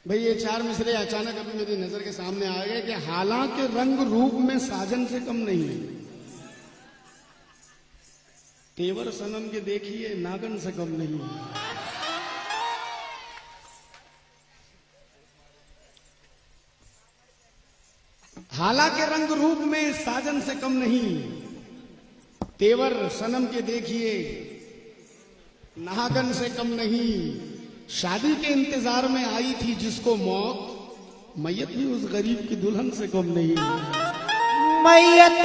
भाई ये चार मिसरे अचानक अभी मेरी नजर के सामने आ गए कि हालांकि रंग रूप में साजन से कम नहीं है, तेवर सनम के देखिए नागन से कम नहीं है। हालांकि रंग रूप में साजन से कम नहीं, तेवर सनम के देखिए नागन से कम नहीं। शादी के इंतजार में आई थी जिसको मौत, मैयत भी उस गरीब की दुल्हन से कम नहीं। मैयत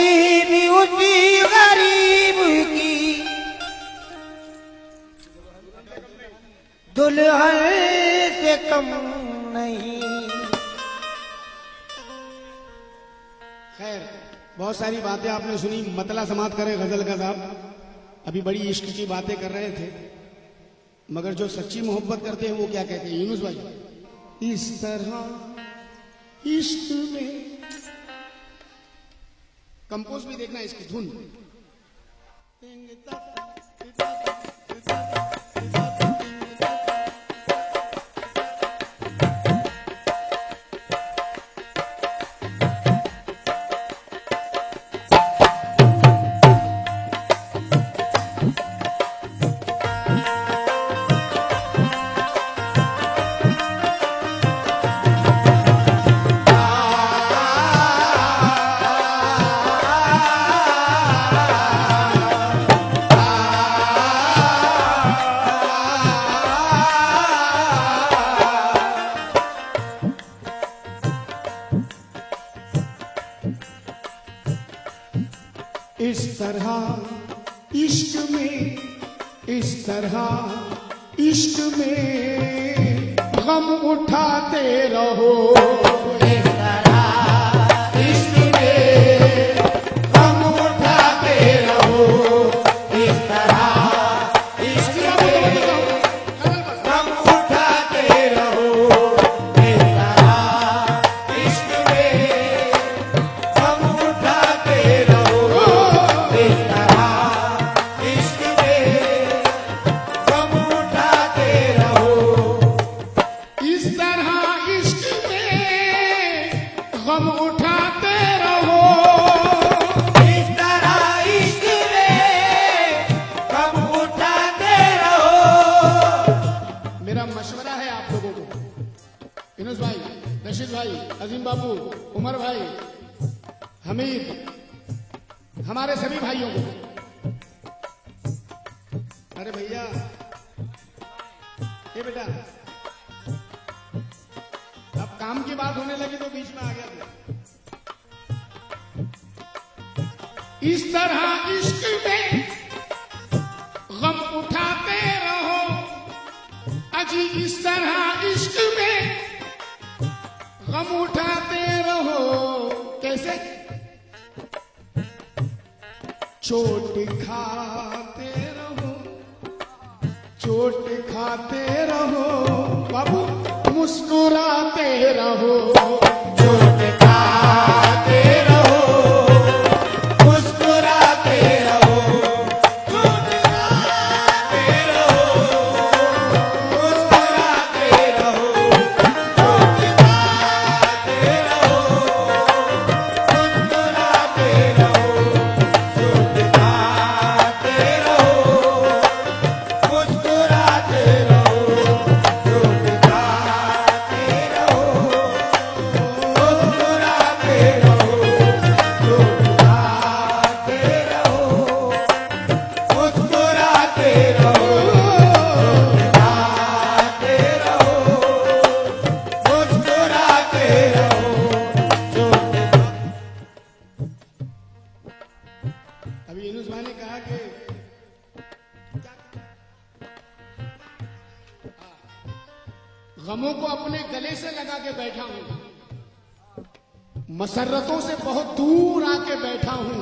भी उसी गरीब की दुल्हन से कम नहीं। खैर बहुत सारी बातें आपने सुनी, मतला समाप्त करें गजल का साहब। अभी बड़ी इश्क की बातें कर रहे थे, मगर जो सच्ची मोहब्बत करते हैं वो क्या कहते हैं यूनुस भाई? इस तरह इश्क में कंपोज भी देखना इसकी धुन। इस तरह इश्क में, इस तरह इश्क में गम उठाते रहो। इस तरह इश्क में गम उठाते रहो। इस तरह इश्क में गम उठाते रहो। इस तरह इश्क में गम उठाते रहो। इस तरह इश्क में गम उठाते रहो। इस तरह इश्क में गम उठाते रहो। इस तरह इश्क में गम उठाते रहो। मेरा मशवरा है आप लोगों को, यूनुस भाई, रशीद भाई, अजीम बाबू, उमर भाई, हमीद, हमारे सभी भाइयों को, अरे भैया ये बेटा अब काम की बात होने लगी तो बीच में आ गया था। इस तरह इश्क में गम उठाते रहो। अजी इस तरह इश्क में गम उठाते रहो। कैसे? चोट खाते रहो, चोट खाते रहो बाबू, मुस्कुराते रहो। चोट खाते रहो, मुस्कुराते रहो। चोट खाते रहो, मुस्कुराते रहो। चोट खाते रहो, मुस्कुराते रहो। चोट खाते रहो, मुस्कुराते रहो। चोट खाते रहो, मुस्कुराते रहो। चोट खाते रहो, मुस्कुराते रहो। खाते रहो, मुस्कुराते रहो। अभी यूनुस भाई ने कहा कि गमों को अपने गले से लगा के बैठा हूं, मसरतों से बहुत दूर आके बैठा हूं।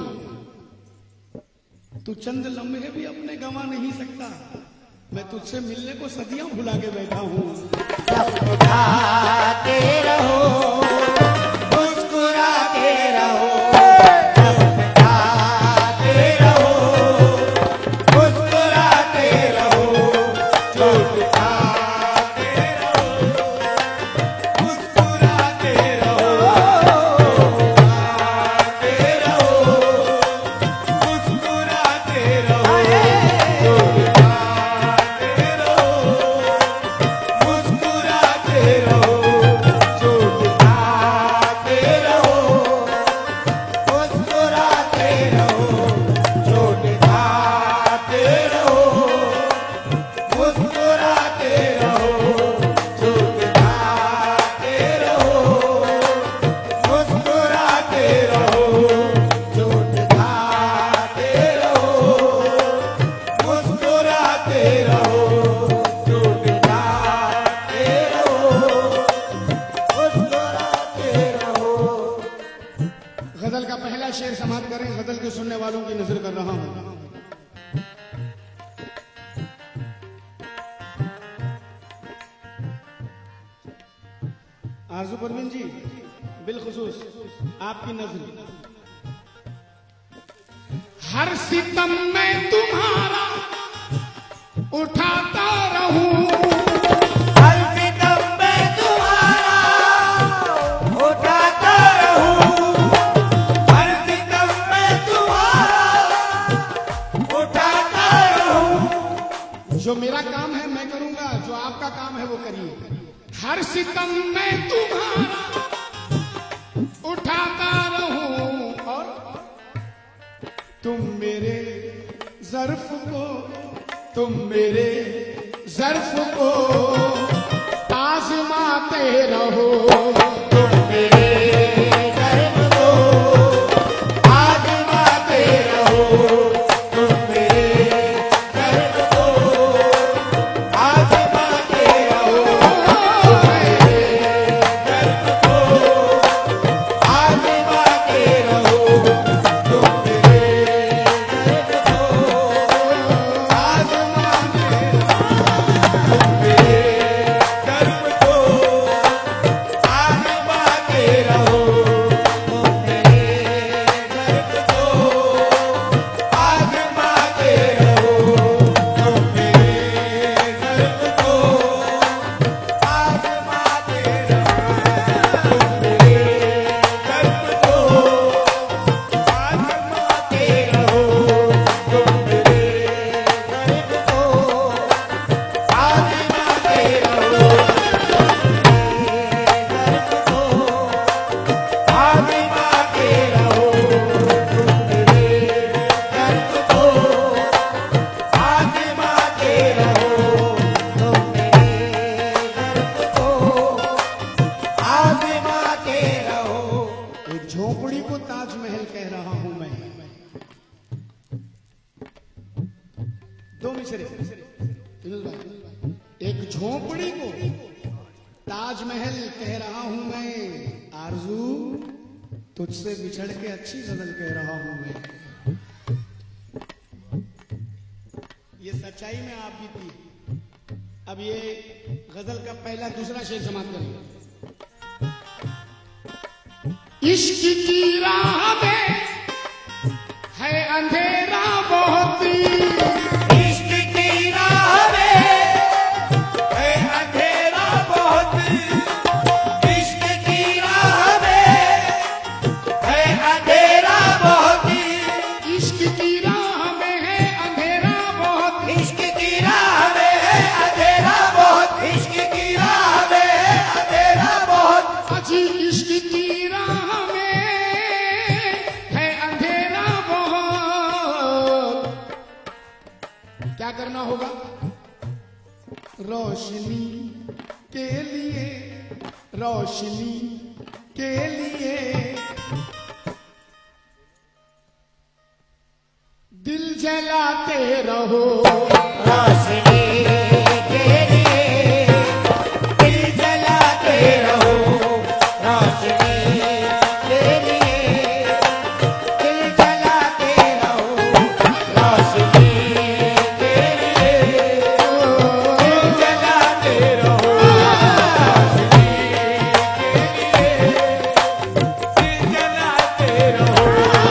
तू चंद लम्हे भी अपने गंवा नहीं सकता, मैं तुझसे मिलने को सदियां भुला के बैठा हूं। खाते रहो, मुस्कुराते रहो। खाते रहो, मुस्कुराते रहो। चोट खाते रहो, शेर समाप्त करें, गजल के सुनने वालों की नजर कर रहा हूं। आरजू परवीन जी, बिलखुसूस आपकी नजर। हर सितम में तुम्हारा उठाता रहूं, हर सितम में तुम्हारा उठाता रहूं, हर सितम में तुम्हारा उठाता रहूं। जो मेरा काम है मैं करूंगा, जो आपका काम है वो करिए। हर सितम में तुम्हारा उठाता रहूं, और तुम मेरे ज़र्फ को, तुम मेरे ज़र्फ को आज़माते रहो, तुम मेरे ज़र्फ को आज़माते रहो, तुम मेरे ज़र्फ को आज़माते रहो, ज़र्फ को आज़माते रहो, तुम मेरे ज़र्फ को आज़माते रहो, तुम मेरे ज़र्फ को आज़माते रहो, तुम मेरे ज़र्फ को आज़माते रहो, तुम मेरे ज़र्फ को आज़माते रहो, तुम मेरे ज़र्फ को आज़माते रहो, आज़माते रहो, तुम मेरे ज़र्फ को आज़माते रहो, तुम मेरे ज़र्फ को आज़माते रहो। एक झोपड़ी को ताजमहल कह रहा हूं मैं। दो मिसरे, एक झोपड़ी को ताजमहल कह रहा हूं मैं, आरजू तुझसे बिछड़ के अच्छी गजल कह रहा हूं मैं। ये सच्चाई में आप बीती। अब ये गजल का पहला दूसरा शेर समाप्त करेंगे। इश्क की राह में है अंधेरा बहुत, इश्क की राह में है अंधेरा बहुत, इश्क की राह में है अंधेरा बहुत, इश्क की राह में है अंधेरा बहुत, इश्क की राह में है अंधेरा बहुत, इश्क की राह में है अंधेरा बहुत, अजी इश्क की राह में है अंधेरा बहुत। क्या करना होगा? रोशनी के लिए, रोशनी के लिए दिल जलाते रहो, रोशनी के लिए दिल जलाते रहो, रोशनी के लिए दिल जलाते रहो, रोशनी के लिए दिल जलाते रहो, रोशनी के लिए दिल जलाते रहो, रोशनी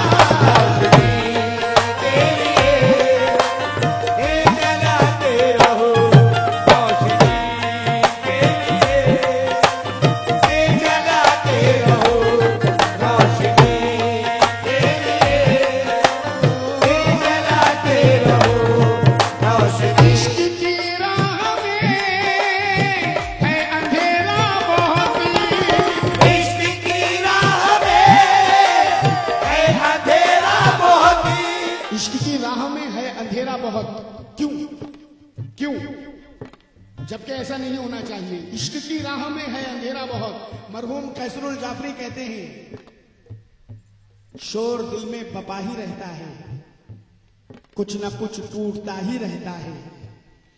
के लिए दिल जलाते रहो, रोशनी के लिए दिल जलाते रहो, रोशनी के लिए दिल जलाते रहो, रोशनी इश्क की राह में है अंधेरा बहुत, इश्क की राह में है अंधेरा बहुत, इश्क की राह में है अंधेरा बहुत। क्यों? क्यों? जबकि ऐसा नहीं होना चाहिए। इश्क की राह में है अंधेरा बहुत। मरहूम कैसरुल जाफरी कहते हैं, शोर दिल में बपा ही रहता है, कुछ न कुछ टूटता ही रहता है।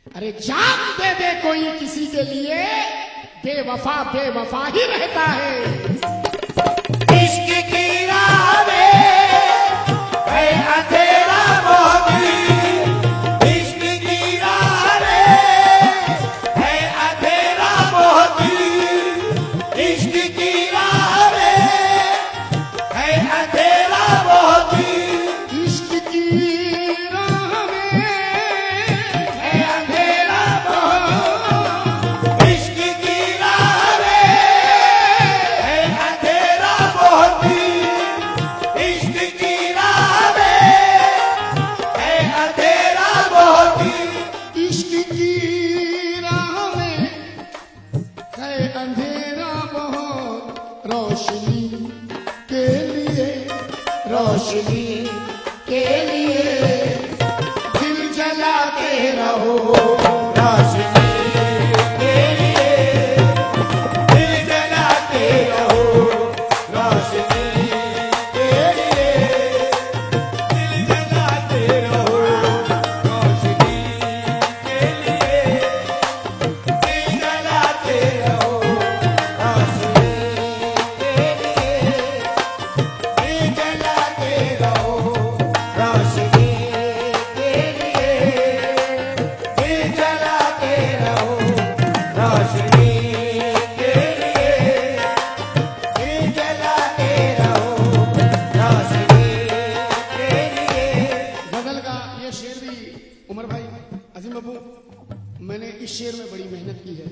अरे जान दे दे कोई किसी के लिए, बेवफा बेवफा ही रहता है। इश्क की राह में इश्क की राह में है अंधेरा बहुत, इश्क की राह में है अंधेरा बहुत, इश्क की राह में है अंधेरा बहुत, इश्क की राह में है अंधेरा बहुत, इश्क की राह में है अंधेरा बहुत, रोशनी के लिए, रोशनी के लिए दिल जलाते रहो, रोशनी के लिए दिल जलाते रहो, रोशनी के लिए दिल जलाते रहो, रोशनी के लिए दिल जलाते रहो, रोशनी के लिए दिल जलाते रहो, रोशनी के लिए दिल जलाते रहो, रोशनी के लिए दिल जलाते रहो, रोशनी के लिए। गजल का ये शेर भी उमर भाई, अजीम बाबू, मैंने इस शेर में बड़ी मेहनत की है,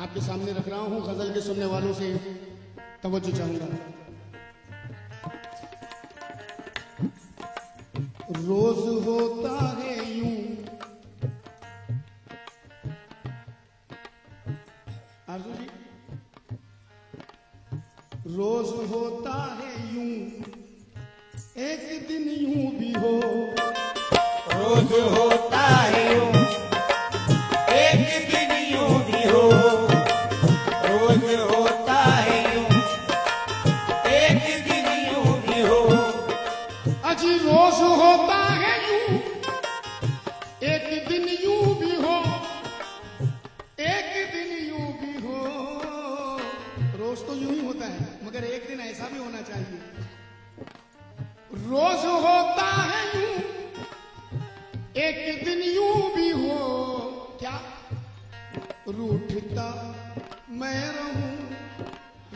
आपके सामने रख रहा हूं। गजल के सुनने वालों से तवज्जो चाहूंगा। रोज होता है यूं, आरज़ू जी, रोज होता है यूं, एक दिन यूं भी हो, रोज होता है यूं, एक दिन यूं भी हो, रोज होता है यूं, एक दिन यूं भी हो, अजी रोज होता है यूं, एक दिन यूं भी हो, एक दिन यूं भी हो। रोज तो यूं ही होता है, मगर एक दिन ऐसा भी होना चाहिए। रोज होता है यूं, एक दिन यूं भी हो, क्या रूठता मैं रहूं,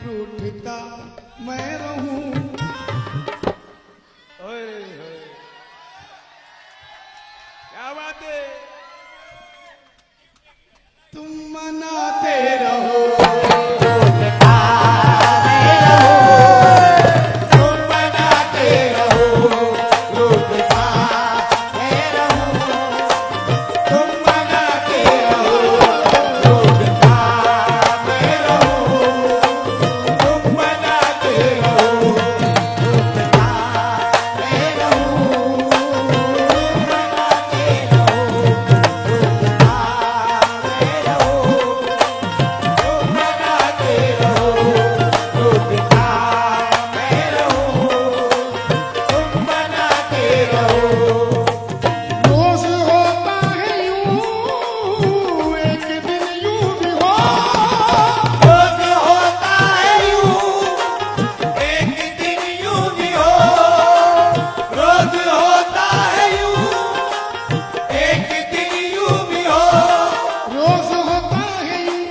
रूठता मैं रहूं। क्या बात है, तुम मनाते रहो, तुम बनाते रहो, रूठता मैं रहूं, तुम बनाते रहो, रूठता मैं रहूं, तुम बनाते रहो, रूठता मैं रहूं, तुम बनाते रहो, रूठता मैं रहूं, तुम बनाते रहो, रूठता मैं रहूं, तुम बनाते रहो। रोज होता है यूं, एक दिन यूं भी हो, रोज होता है यूं, एक दिन यूं भी हो, रोज होता है यूं, एक दिन यूं भी हो, रोज होता है यूं।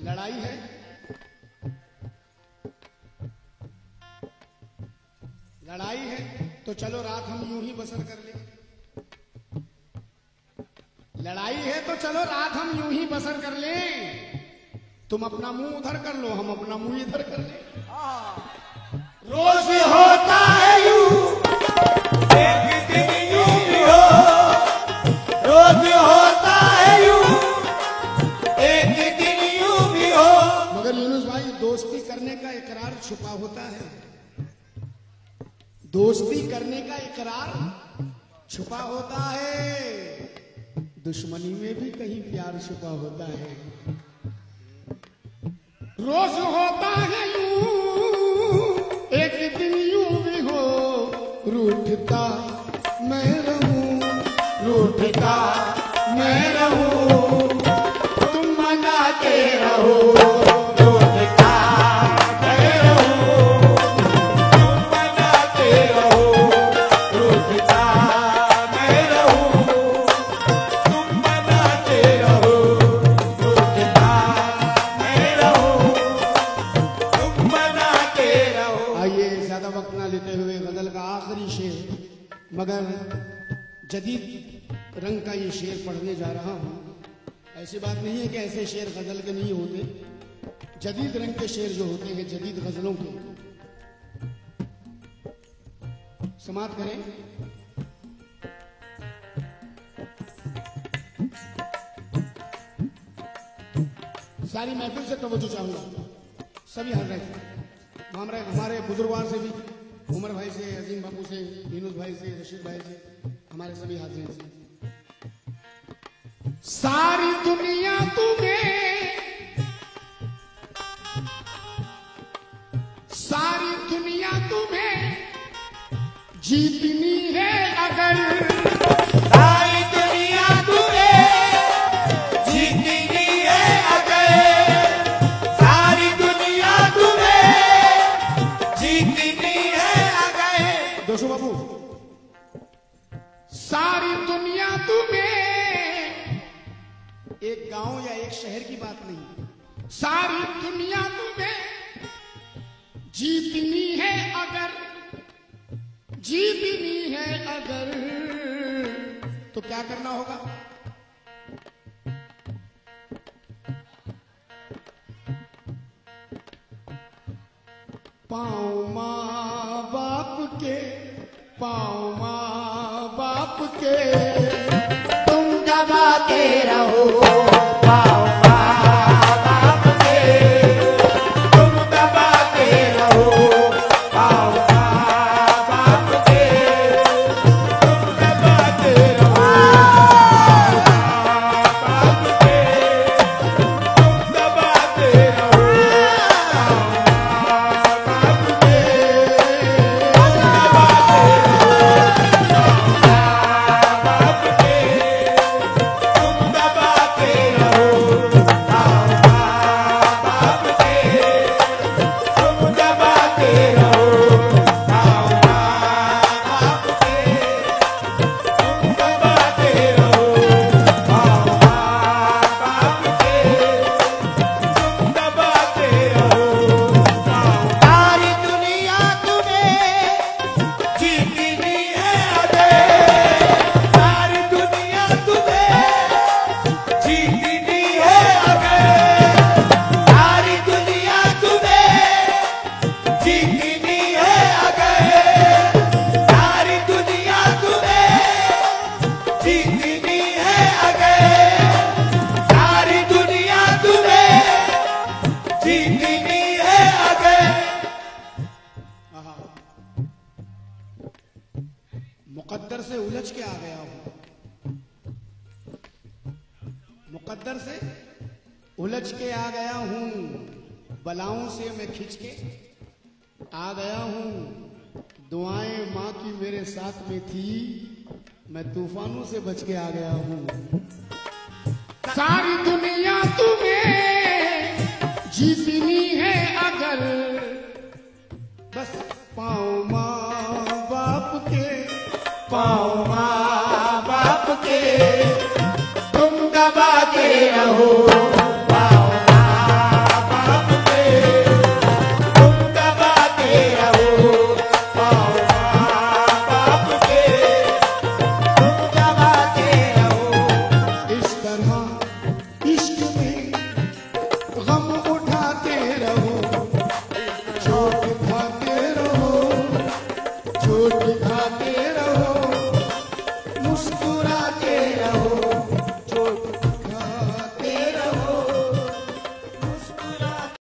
लड़ाई है, लड़ाई है तो चलो रात हम यूं ही बसर कर ले, लड़ाई है तो चलो रात हम यूं ही बसर कर ले, तुम अपना मुंह उधर कर लो, हम अपना मुंह इधर कर ले। रोज होता है यूं, एक दिन यूं भी हो, रोज होता है यूं, एक दिन यूं भी हो, मगर यूनुस भाई, दोस्ती करने का इकरार छुपा होता है, दोस्ती करने का इकरार छुपा होता है, दुश्मनी में भी कहीं प्यार छुपा होता है। रोज होता है यूं, एक दिन यूं भी हो, रूठता मैं रहूं, रूठता मैं रहूं, तुम मनाते रहो, रूठता मैं रहूं, तुम बनाते रहो, रूठता मैं रहूं, तुम बनाते रहो, रूठता मैं रहूं, मगर जदीद रंग का ये शेर पढ़ने जा रहा हूं। ऐसी बात नहीं है कि ऐसे शेर गजल के नहीं होते। जदीद रंग के शेर जो होते हैं जदीद गजलों के, समाप्त करें। सारी महफिल से तवज्जो चाहूंगा, सभी हाजिर थे, हमारे बुजुर्गवार से भी, उमर भाई से, अजीम बाबू से, यूनुस भाई से, रशीद भाई से, हमारे सभी हाजिर से। सारी दुनिया तुम्हें, सारी दुनिया तुम्हें जीतनी है अगर, सारी दुनिया तुम्हें जीतनी है अगर, सारी दुनिया तुम्हें जीतनी है अगर। दोस्तों बाबू, सारी दुनिया तुम्हें, एक गांव या एक शहर की बात नहीं, सारी दुनिया तुम्हें जीतनी है अगर, जीतनी है अगर, तो क्या करना होगा? पाँव माँ बाप के, पाँव माँ बाप के तुम दबाते रहो, पाँव माँ बाप के तुम दबाते रहो, पाँव माँ बाप के तुम दबाते रहो, बाप के तुम दबाते रहो, बाप के तुम दबाते मुकद्दर से उलझ के आ गया हूं, मुकद्दर से उलझ के आ गया हूं, बलाओं से मैं खिंच के आ गया हूं, दुआएं माँ की मेरे साथ में थी, मैं तूफानों से बच के आ गया हूं। सारी दुनिया तुम्हें जीतनी है अगर, बस पाँव माँ बाप के, पाँव माँ बाप के तुम दबाते रहो,